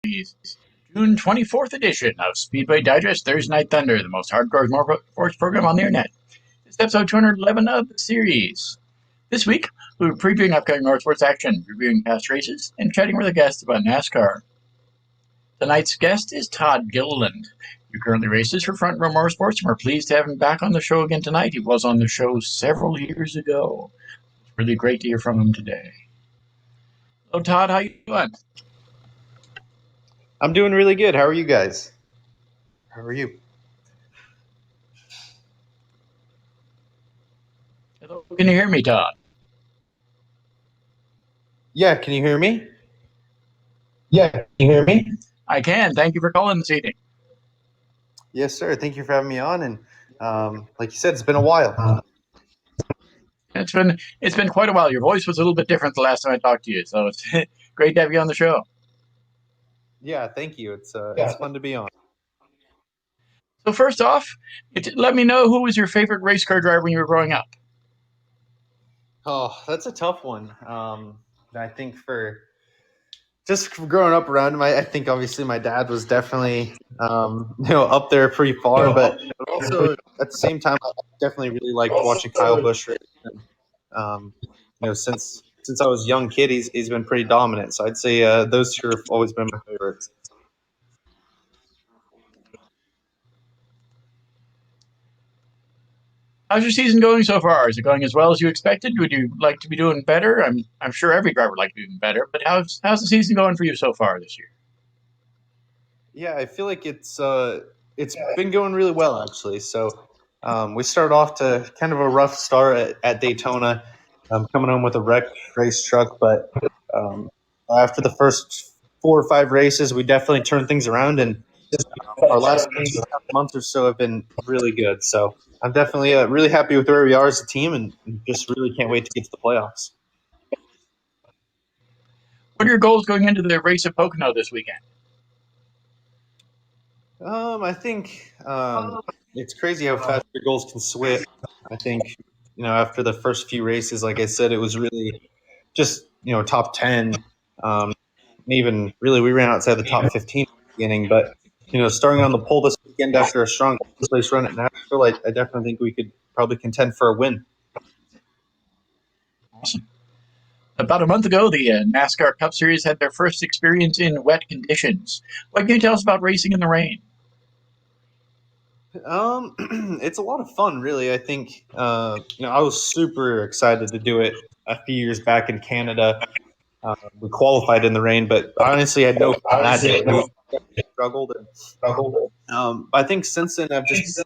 June 24th edition of Speedway Digest Thursday Night Thunder, the most hardcore motorsports program on the internet. It's episode 211 of the series. This week, we're previewing upcoming motorsports action, reviewing past races, and chatting with a guest about NASCAR. Tonight's guest is Todd Gilliland, who currently races for Front Row Motorsports, and we're pleased to have him back on the show again tonight. He was on the show several years ago. It's really great to hear from him today. Hello, Todd. How you doing? I'm doing really good. How are you guys? How are you? Hello. Can you hear me, Todd? Yeah, can you hear me? Yeah, can you hear me? I can. Thank you for calling this evening. Yes, sir. Thank you for having me on. And like you said, it's been a while. It's been quite a while. Your voice was a little bit different the last time I talked to you, so it's great to have you on the show. Yeah, thank you. It's fun to be on. So first off, let me know who was your favorite race car driver when you were growing up. Oh, that's a tough one. I think for growing up around him, I think obviously my dad was definitely up there pretty far, but also at the same time, I definitely really liked watching Kyle Busch race. Since I was a young kid, he's been pretty dominant. So I'd say those two have always been my favorites. How's your season going so far? Is it going as well as you expected? Would you like to be doing better? I'm sure every driver would like to be doing better, but how's the season going for you so far this year? Yeah, I feel like it's been going really well actually. So we started off to kind of a rough start at Daytona, coming home with a wrecked race truck, but after the first 4 or 5 races, we definitely turned things around, and our last month or so have been really good. So I'm definitely really happy with where we are as a team, and just really can't wait to get to the playoffs. What are your goals going into the race at Pocono this weekend? I think it's crazy how fast your goals can switch. I think after the first few races, like I said, it was really just top 10. Even really, we ran outside the top 15 at the beginning, but starting on the pole this weekend after a strong place run at Nashville, I definitely think we could probably contend for a win. Awesome. About a month ago, the NASCAR Cup Series had their first experience in wet conditions. What can you tell us about racing in the rain? It's a lot of fun, really. I think I was super excited to do it a few years back in Canada. We qualified in the rain, but honestly, I had no fun that day. We struggled. I think since then, I've just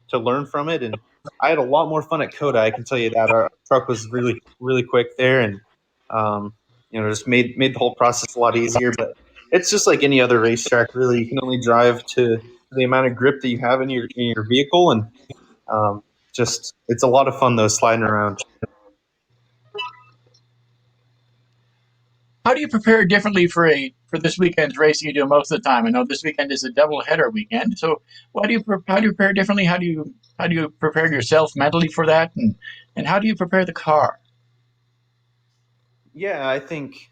to learn from it, and I had a lot more fun at Coda. I can tell you that our truck was really, really quick there, and just made the whole process a lot easier. But it's just like any other racetrack, really. You can only drive to the amount of grip that you have in your vehicle, and it's a lot of fun though sliding around. How do you prepare differently for this weekend's race than you do most of the time? I know this weekend is a double header weekend, so how do you prepare differently? How do you prepare yourself mentally for that, and how do you prepare the car? Yeah, I think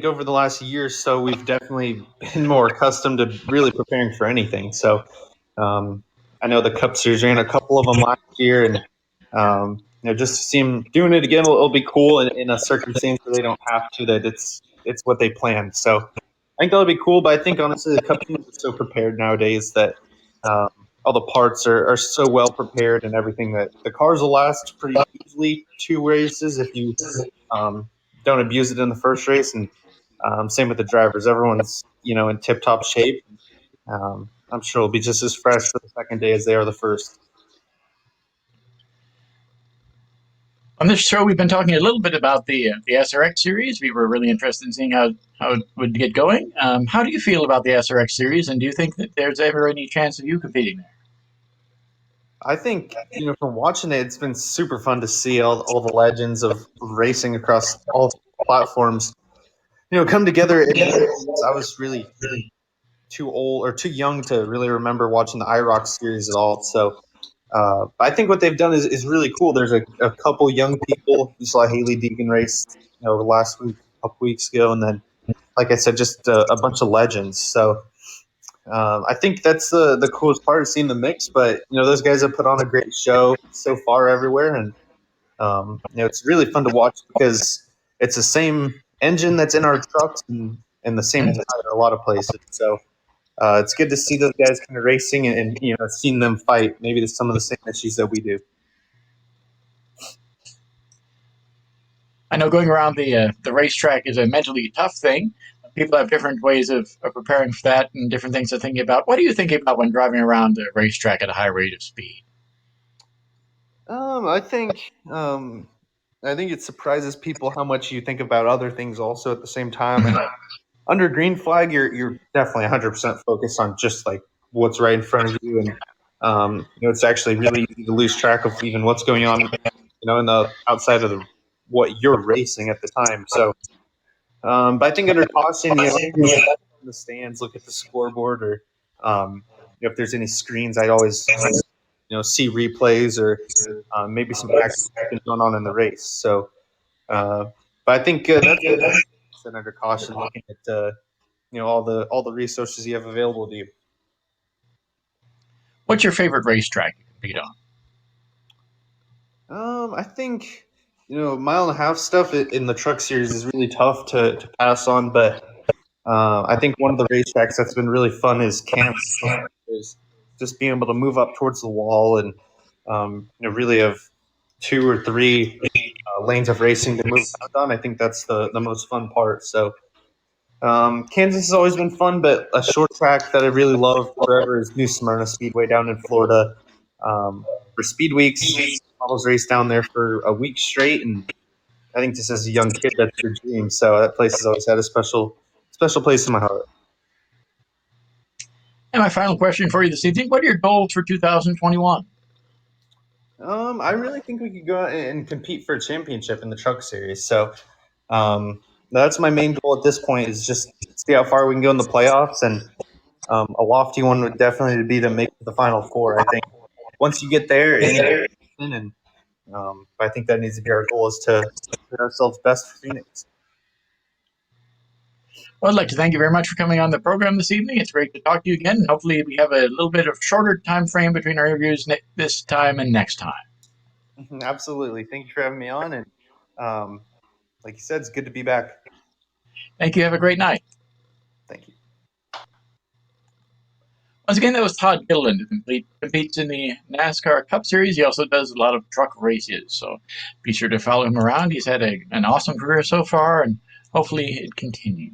over the last year or so, we've definitely been more accustomed to really preparing for anything. So I know the Cup Series ran a couple of them last year, and just to see them doing it again, it'll be cool in a circumstance where they don't have to. That it's what they planned. So I think that'll be cool. But I think honestly, the Cup teams are so prepared nowadays that all the parts are so well prepared and everything that the cars will last pretty easily 2 races if you don't abuse it in the first race, and same with the drivers. Everyone's in tip-top shape. I'm sure it'll be just as fresh for the second day as they are the first. On this show, we've been talking a little bit about the SRX series. We were really interested in seeing how it would get going. How do you feel about the SRX series, and do you think that there's ever any chance of you competing there? I think, from watching it, it's been super fun to see all the legends of racing across all platforms, come together. I was really too old or too young to really remember watching the IROC series at all. So I think what they've done is really cool. There's a couple young people. You saw Haley Deegan race, last week, a couple weeks ago, and then like I said, just a bunch of legends. So I think that's the coolest part of seeing the mix. But those guys have put on a great show so far everywhere, and it's really fun to watch because it's the same engine that's in our trucks and the same tire in a lot of places. So it's good to see those guys kind of racing and seeing them fight maybe some of the same issues that we do. I know going around the racetrack is a mentally tough thing. People have different ways of preparing for that and different things they're thinking about. What are you thinking about when driving around the racetrack at a high rate of speed? I think it surprises people how much you think about other things also at the same time. I know under green flag, you're definitely 100% focused on just like what's right in front of you, and it's actually really easy to lose track of even what's going on, in the outside of what you're racing at the time. So, but I think under caution, in the stands, look at the scoreboard, or if there's any screens, I'd always see replays or maybe some action going on in the race. So, but I think that's under caution, looking at all the resources you have available to you. What's your favorite racetrack you compete on? I think mile and a half stuff in the truck series is really tough to pass on, but I think one of the racetracks that's been really fun is Kansas. Is just being able to move up towards the wall and really have two or three lanes of racing to move around on. I think that's the most fun part. So Kansas has always been fun, but a short track that I really love forever is New Smyrna Speedway down in Florida. For Speed Weeks, models race down there for a week straight, and I think just as a young kid, that's your dream. So that place has always had a special place in my heart. And my final question for you this evening: what are your goals for 2021? I really think we could go out and compete for a championship in the truck series. So that's my main goal at this point is just see how far we can go in the playoffs. And a lofty one would definitely be to make the Final Four. I think once you get there, and I think that needs to be our goal is to put ourselves best for Phoenix. Well, I'd like to thank you very much for coming on the program this evening. It's great to talk to you again. Hopefully, we have a little bit of shorter time frame between our interviews this time and next time. Absolutely. Thank you for having me on. And like you said, it's good to be back. Thank you. Have a great night. Thank you. Once again, that was Todd Gilliland, who competes in the NASCAR Cup Series. He also does a lot of truck races, so be sure to follow him around. He's had an awesome career so far, and hopefully it continues.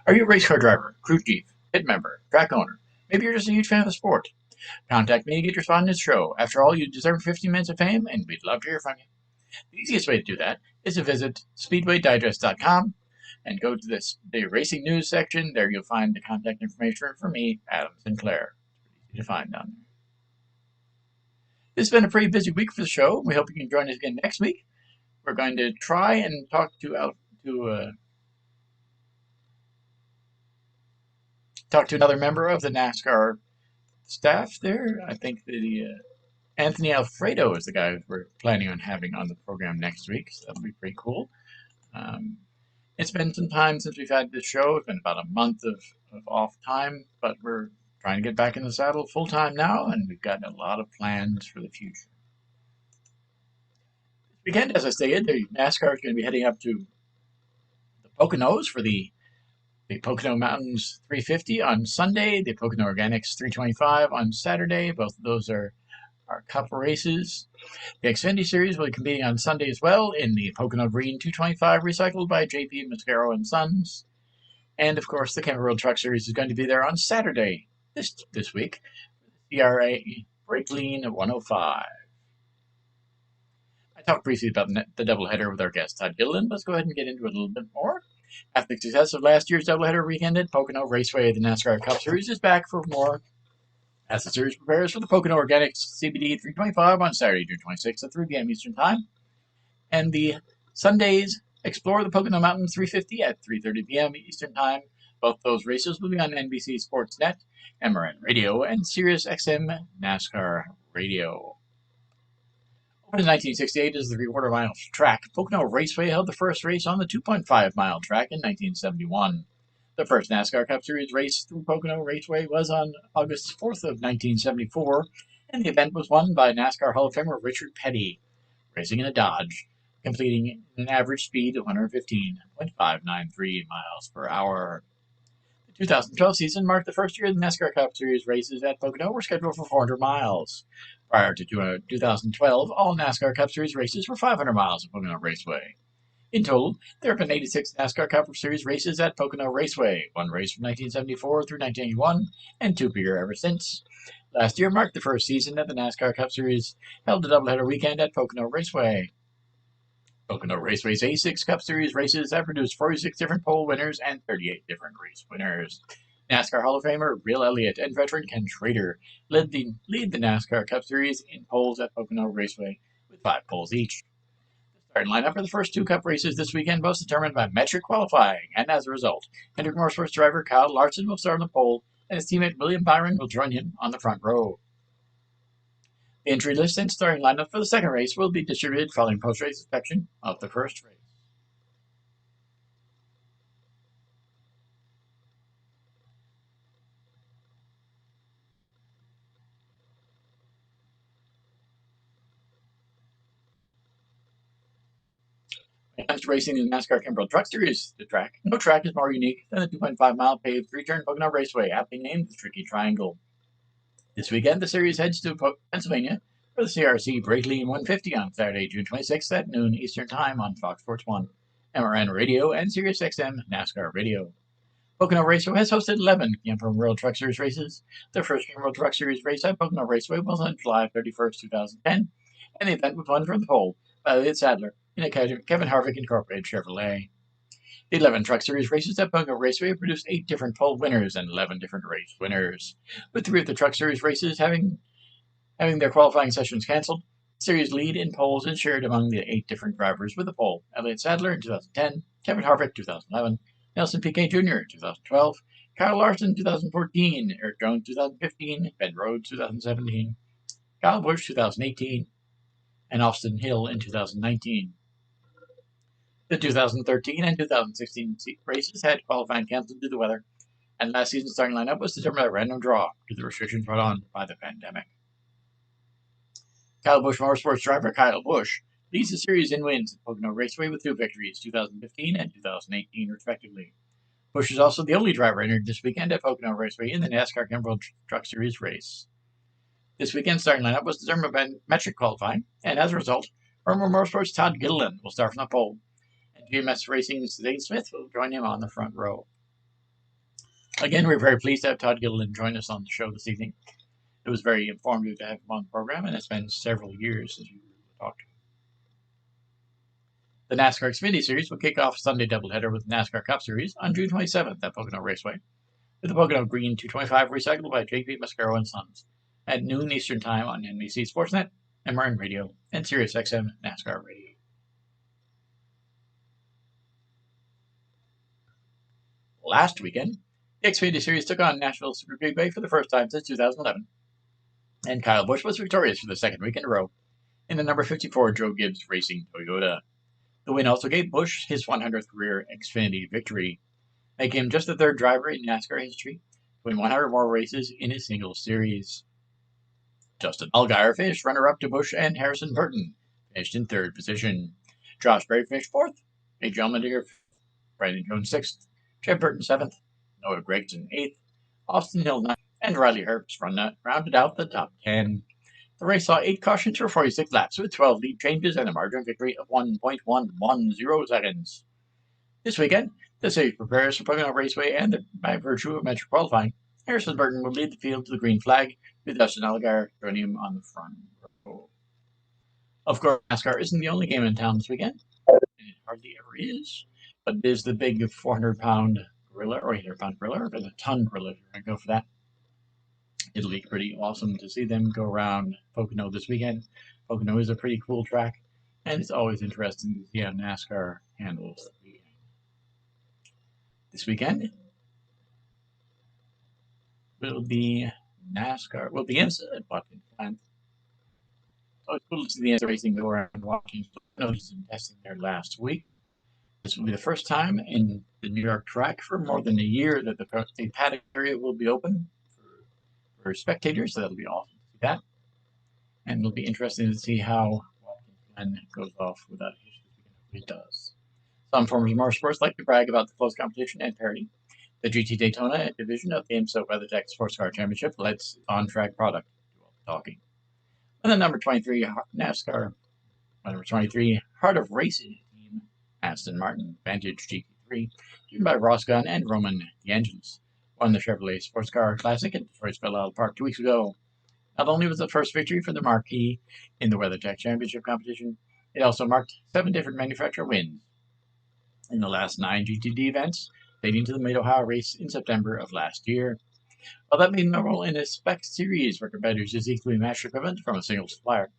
Are you a race car driver, crew chief, pit member, track owner? Maybe you're just a huge fan of the sport. Contact me and get your spot in this show. After all, you deserve 15 minutes of fame, and we'd love to hear from you. The easiest way to do that is to visit speedwaydigest.com and go to the racing news section. There you'll find the contact information for me, Adam Sinclair. It's easy to find down there. This has been a pretty busy week for the show. We hope you can join us again next week. We're going to try and talk to another member of the NASCAR staff there. I think Anthony Alfredo is the guy we're planning on having on the program next week. So that'll be pretty cool. It's been some time since we've had this show. It's been about a month of off time, but we're trying to get back in the saddle full time now, and we've got a lot of plans for the future. This weekend, as I stated, the NASCAR is going to be heading up to the Poconos for the Pocono Mountains 350 on Sunday, the Pocono Organics 325 on Saturday. Both of those are Cup races. The Xfinity Series will be competing on Sunday as well in the Pocono Green 225 recycled by JP Mascaro and Sons. And of course, the Camping World Truck Series is going to be there on Saturday this week. CRA Break Lean 105. I talked briefly about the doubleheader with our guest Todd Gilliland. Let's go ahead and get into it a little bit more. After the success of last year's doubleheader weekend at Pocono Raceway, the NASCAR Cup Series is back for more as the series prepares for the Pocono Organics CBD 325 on Saturday, June 26th at 3 p.m. Eastern Time. And the Sundays Explore the Pocono Mountains 350 at 3:30 p.m. Eastern Time. Both those races will be on NBC Sportsnet, MRN Radio, and Sirius XM NASCAR Radio. In 1968 is the 3/4 mile track. Pocono Raceway held the first race on the 2.5-mile track in 1971. The first NASCAR Cup Series race through Pocono Raceway was on August 4th of 1974, and the event was won by NASCAR Hall of Famer Richard Petty, racing in a Dodge, completing an average speed of 115.593 miles per hour. The 2012 season marked the first year the NASCAR Cup Series races at Pocono were scheduled for 400 miles. Prior to 2012, all NASCAR Cup Series races were 500 miles at Pocono Raceway. In total, there have been 86 NASCAR Cup Series races at Pocono Raceway, one race from 1974 through 1981, and two per year ever since. Last year marked the first season that the NASCAR Cup Series held a doubleheader weekend at Pocono Raceway. Pocono Raceway's 86 Cup Series races have produced 46 different pole winners and 38 different race winners. NASCAR Hall of Famer Bill Elliott and veteran Ken Schrader lead the NASCAR Cup Series in poles at Pocono Raceway with 5 poles each. The starting lineup for the first 2 Cup races this weekend was determined by metric qualifying, and as a result, Hendrick Motorsports driver Kyle Larson will start on the pole, and his teammate William Byron will join him on the front row. The entry list and starting lineup for the second race will be distributed following post-race inspection of the first race. When it comes to racing in the NASCAR Kimbrell Truck Series, no track is more unique than the 2.5-mile paved 3-turn Pocono Raceway, aptly named the Tricky Triangle. This weekend, the series heads to Pennsylvania for the CRC Breakley 150 on Saturday, June 26th at noon Eastern Time on Fox Sports 1, MRN Radio, and SiriusXM NASCAR Radio. Pocono Raceway has hosted 11 Camping World Truck Series races. The first Camping World Truck Series race at Pocono Raceway was on July 31st, 2010, and the event was won from the pole by Elliott Sadler in a Kevin Harvick Incorporated Chevrolet. The 11 Truck Series races at Pocono Raceway produced 8 different pole winners and 11 different race winners, with 3 of the Truck Series races having their qualifying sessions canceled. The series lead in poles is shared among the 8 different drivers with the pole: Elliott Sadler in 2010, Kevin Harvick 2011, Nelson Piquet Jr. 2012, Kyle Larson 2014, Eric Jones 2015, Ben Rhodes 2017, Kyle Busch 2018, and Austin Hill in 2019. The 2013 and 2016 races had qualifying canceled due to the weather, and last season's starting lineup was determined by random draw due to the restrictions brought on by the pandemic. Kyle Busch Motorsports driver Kyle Busch leads the series in wins at Pocono Raceway with 2 victories, 2015 and 2018 respectively. Busch is also the only driver entered this weekend at Pocono Raceway in the NASCAR Camping Truck Series race. This weekend's starting lineup was determined by metric qualifying, and as a result, Front Row Motorsports' Todd Gilliland will start from the pole, and GMS Racing's Dave Smith will join him on the front row. Again, we're very pleased to have Todd Gilliland join us on the show this evening. It was very informative to have him on the program, and it's been several years since we talked. The NASCAR Xfinity Series will kick off Sunday doubleheader with the NASCAR Cup Series on June 27th at Pocono Raceway, with the Pocono Green 225 recycled by J.P. Mascaro and Sons at noon Eastern Time on NBC Sportsnet, MRN Radio, and SiriusXM NASCAR Radio. Last weekend, the Xfinity Series took on Nashville Super Speedway for the first time since 2011, and Kyle Busch was victorious for the second week in a row in the number 54 Joe Gibbs Racing Toyota. The win also gave Busch his 100th career Xfinity victory, making him just the 3rd driver in NASCAR history to win 100 more races in a single series. Justin Allgaier finished runner-up to Busch, and Harrison Burton finished in 3rd position. Josh Berry finished 4th, Nate Allmendinger 5th, Brandon Jones 6th, Jeff Burton 7th, Noah Gragson 8th, Austin Hill 9th, and Riley Herbst rounded out the top 10. The race saw 8 cautions for 46 laps, with 12 lead changes and a margin victory of 1.110 seconds. This weekend, the series prepares for Pocono Raceway, and by virtue of metric qualifying, Harrison Burton will lead the field to the green flag, with Justin Allgaier joining him on the front row. Of course, NASCAR isn't the only game in town this weekend, and it hardly ever is, but it is the big 400-pound gorilla, or 800-pound gorilla, or the ton gorilla if you're going to go for that. It'll be pretty awesome to see them go around Pocono this weekend. Pocono is a pretty cool track, and it's always interesting to see how NASCAR handles the weekend. This weekend will be NASCAR. Will be inside Watkins Glen. So it's cool to see the NS racing go around watching. I know he's been testing there last week. This will be the first time in the New York track for more than a year that the paddock area will be open for spectators, so that'll be awesome to see that. And it'll be interesting to see how Watkins Glen goes off without a hitch this weekend. It does. Some formers of motorsports like to brag about the close competition and parity. The GT Daytona division of the IMSA WeatherTech Sports Car Championship lets on-track product do all the talking. And then number 23, NASCAR. Number 23, Heart of Racing team, Aston Martin Vantage GT3, driven by Ross Gunn and Roman DeAngelis, won the Chevrolet Sports Car Classic at Detroit's Belle Isle Park 2 weeks ago. Not only was it the first victory for the marquee in the WeatherTech Championship competition, it also marked 7 different manufacturer wins in the last 9 GTD events, dating to the Mid-Ohio race in September of last year. While that made no role in a spec series where competitors just equally matched equipment from a single supplier,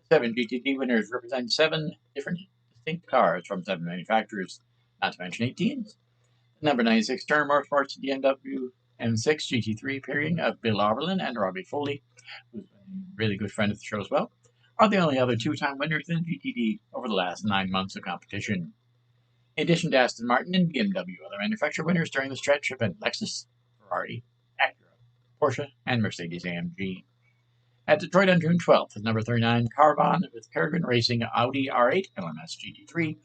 the 7 GTD winners represent 7 different distinct cars from 7 manufacturers, not to mention 8 teams. The number 96 Turner Motorsports BMW M6 GT3 pairing of Bill Oberlin and Robbie Foley, who's been a really good friend of the show as well, are the only other 2-time winners in GTD over the last 9 months of competition. In addition to Aston Martin and BMW, other manufacturer winners during the stretch have been Lexus, Ferrari, Acura, Porsche, and Mercedes-AMG. At Detroit on June 12th, the number 39 Caravan with Peregrine Racing Audi R8 LMS GT3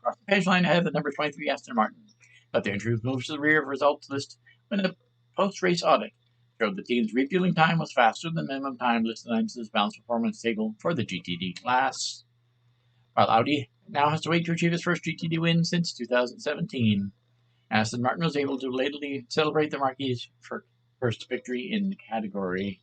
crossed the finish line ahead of the number 23 Aston Martin, but their truth moves to the rear of the results list when a post-race audit showed the team's refueling time was faster than the minimum time listed on IMSA's balanced performance table for the GTD class. While Audi now has to wait to achieve its first GTD win since 2017, Aston Martin was able to belatedly celebrate the marquee's first victory in the category.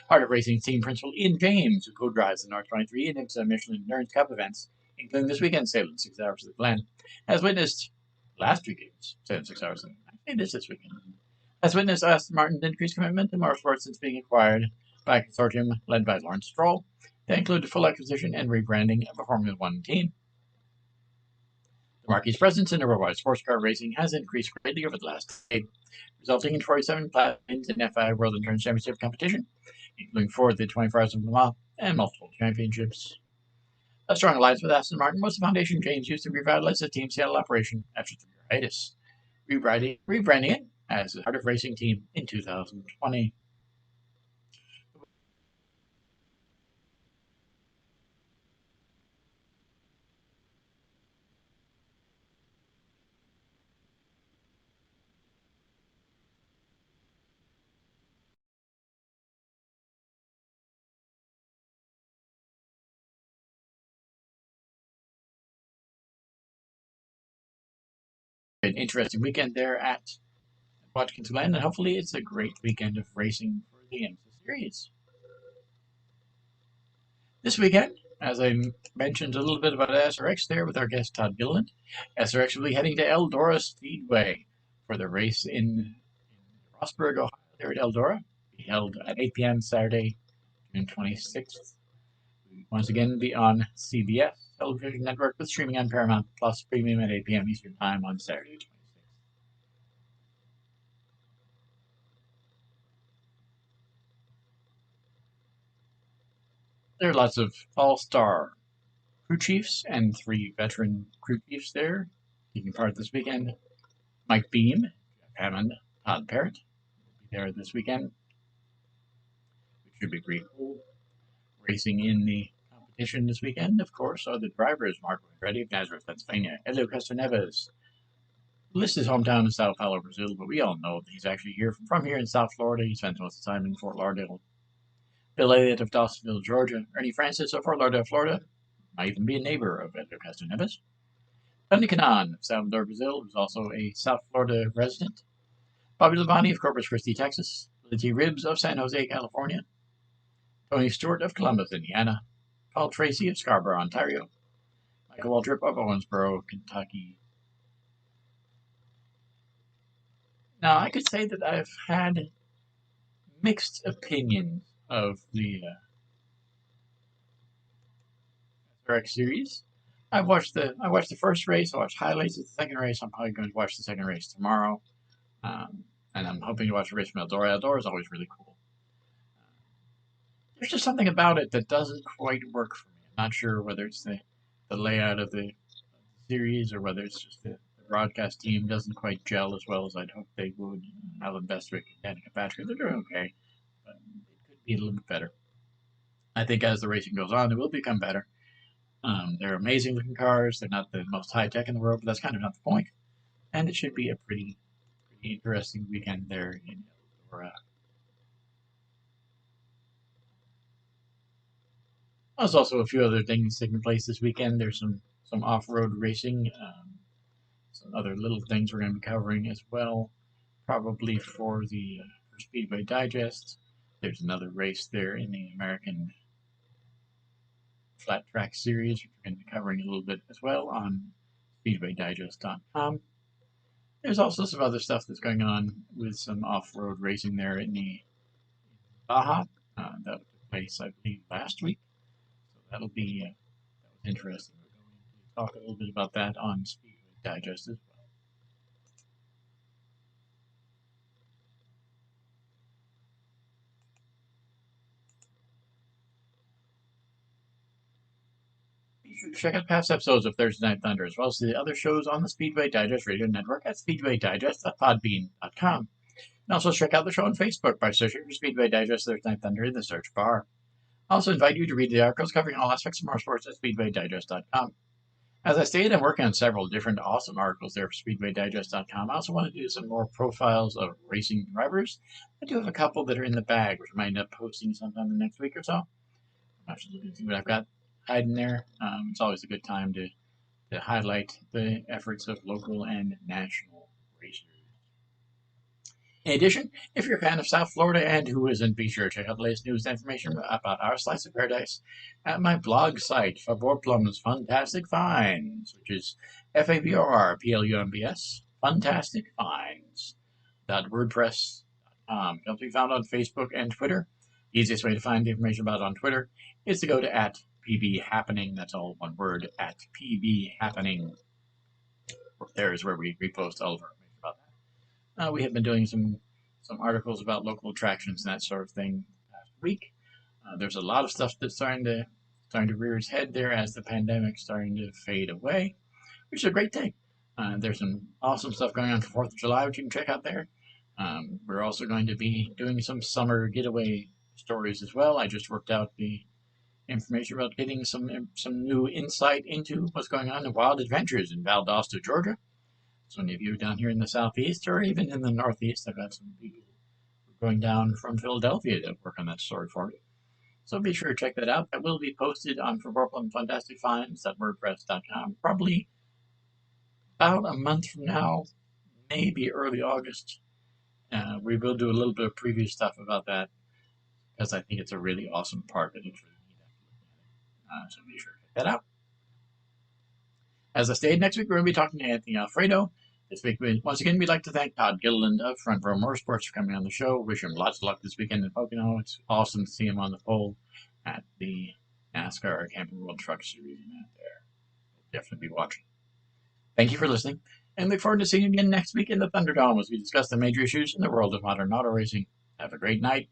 Heart of Racing team principal Ian James, who co-drives the North 23 and IMSA Michelin Endurance Cup events, including this weekend's Salem 6 Hours of the Glen, has witnessed last weekend's Salem 6 Hours of the Glen. I think this weekend. Has witnessed Aston Martin's increased commitment to motorsports since being acquired by a consortium led by Lawrence Stroll that included full acquisition and rebranding of a Formula One team. The marquee's presence in worldwide sports car racing has increased greatly over the last decade, resulting in 47 wins in FI World Endurance Championship competition, including 4 at the 24 Hours of Le Mans and multiple championships. A strong alliance with Aston Martin was the foundation James used to revitalize the team's Seattle operation after 3-year hiatus, rebranding it as the Heart of Racing team in 2020. An interesting weekend there at Watkins Glen, and hopefully it's a great weekend of racing for the IMSA series. This weekend, as I mentioned a little bit about SRX there with our guest Todd Gilliland, SRX will be heading to Eldora Speedway for the race in Rossburg, Ohio, there at Eldora. Be held at 8 p.m. Saturday, June 26th. We once again be on CBS television network with streaming on Paramount Plus Premium at 8 p.m. Eastern Time on Saturday, 26th. There are lots of all-star crew chiefs and 3 veteran crew chiefs there taking part this weekend. Mike Beam, Jeff Hammond, Todd Parrott will be there this weekend, which should be pretty cool. Racing in the competition this weekend, of course, are the drivers Marco Andretti of Nazareth, Pennsylvania, Helio Castroneves, who lists his hometown in Sao Paulo, Brazil, but we all know that he's actually from here in South Florida. He spent most of the time in Fort Lauderdale. Bill Elliott of Dawsonville, Georgia, Ernie Francis of Fort Lauderdale, Florida, might even be a neighbor of Helio Castroneves. Tony Kanaan of Salvador, Brazil, who's also a South Florida resident. Bobby Labonte of Corpus Christi, Texas. Lindsay Ribbs of San Jose, California. Tony Stewart of Columbus, Indiana. Paul Tracy of Scarborough, Ontario. Michael Waltrip of Owensboro, Kentucky. Now, I could say that I've had mixed opinions of the SRX series. I watched the first race. I watched highlights of the second race. I'm probably going to watch the second race tomorrow, and I'm hoping to watch the race from Eldora. Eldora is always really cool. there's just something about it that doesn't quite work for me. I'm not sure whether it's the layout of the series or whether it's just the broadcast team doesn't quite gel as well as I'd hoped they would. Alan Bestwick and Danica Patrick, they're doing okay, but it could be a little bit better. I think as the racing goes on, it will become better. They're amazing looking cars. They're not the most high tech in the world, but that's kind of not the point. And it should be a pretty interesting weekend there in Eldora. There's also a few other things taking place this weekend. There's some off road racing, some other little things we're going to be covering as well, probably for the for Speedway Digest. There's another race there in the American Flat Track Series, which we're going to be covering a little bit as well on SpeedwayDigest.com. There's also some other stuff that's going on with some off-road racing there in the Baja. That took place, I believe, last week. So that was interesting. We're going to talk a little bit about that on Speedway Digest as well. Be sure to check out past episodes of Thursday Night Thunder, as well as the other shows on the Speedway Digest Radio Network at speedwaydigest.podbean.com. And also check out the show on Facebook by searching for Speedway Digest Thursday Night Thunder in the search bar. I also invite you to read the articles covering all aspects of motorsports at speedwaydigest.com. As I stated, I'm working on several different awesome articles there for speedwaydigest.com. I also want to do some more profiles of racing drivers. I do have a couple that are in the bag, which I might end up posting sometime in the next week or so. I'm just looking to see what I've got hiding there. It's always a good time to highlight the efforts of local and national racers. In addition, if you're a fan of South Florida and who isn't, be sure to check out the latest news and information about our slice of paradise at my blog site, Favorplum's Fantastic Finds, which is FAVORPLUMBS, Fantastic Finds. .wordpress.com. Can also be found on Facebook and Twitter. The easiest way to find the information about it on Twitter is to go to @PBHappening. That's all one word, @PBHappening. There is where we repost all of our information about that. We have been doing some articles about local attractions and that sort of thing last week. There's a lot of stuff that's starting to rear its head there as the pandemic's starting to fade away, which is a great thing. There's some awesome stuff going on for 4th of July, which you can check out there. We're also going to be doing some summer getaway stories as well. I just worked out the information about getting some new insight into what's going on in Wild Adventures in Valdosta, Georgia. So any of you down here in the southeast or even in the northeast, I've got some people going down from Philadelphia to work on that story for me. So be sure to check that out. That will be posted on Favorplum Fantastic Finds at WordPress.com probably about a month from now, maybe early August. We will do a little bit of preview stuff about that because I think it's a really awesome part that it's really neat. So be sure to check that out. As I stated, next week we're going to be talking to Anthony Alfredo. This week, once again, we'd like to thank Todd Gilliland of Front Row Motorsports for coming on the show. Wish him lots of luck this weekend in Pocono. It's awesome to see him on the pole at the NASCAR Camping World Truck Series event there. We'll definitely be watching. Thank you for listening, and look forward to seeing you again next week in the Thunderdome as we discuss the major issues in the world of modern auto racing. Have a great night.